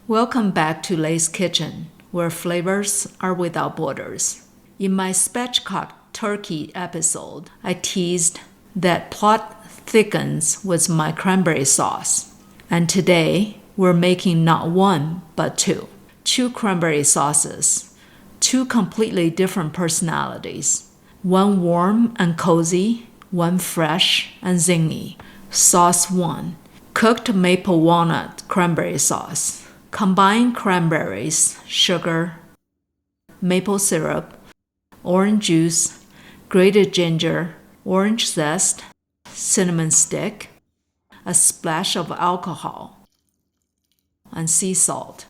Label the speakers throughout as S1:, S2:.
S1: Welcome back to Lay's Kitchen, where flavors are without borders. In my spatchcock turkey episode, I teased that plot thickens with my cranberry sauce. And today, we're making not one, but two cranberry sauces, two completely different personalities. One warm and cozy, one fresh and zingy. Sauce 1, cooked maple walnut cranberry sauce. Combine cranberries, sugar, maple syrup, orange juice, grated ginger, orange zest, cinnamon stick, a splash of alcohol, and sea salt.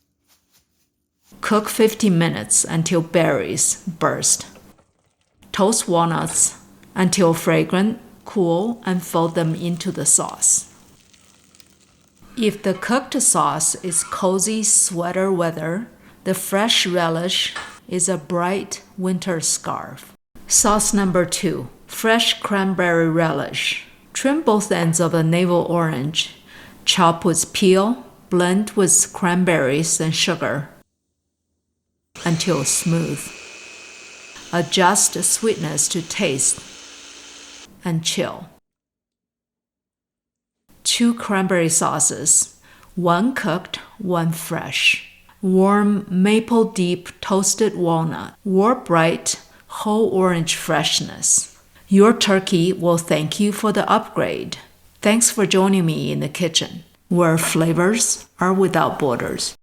S1: Cook 15 minutes until berries burst. Toast walnuts until fragrant, cool, and fold them into the sauce. If the cooked sauce is cozy sweater weather, the fresh relish is a bright winter scarf. Sauce number 2, fresh cranberry relish. Trim both ends of a navel orange. Chop with peel, blend with cranberries and sugar until smooth. Adjust sweetness to taste and chill. 2 cranberry sauces, one cooked, one fresh. Warm maple deep toasted walnut, or bright whole orange freshness. Your turkey will thank you for the upgrade. Thanks for joining me in the kitchen, where flavors are without borders.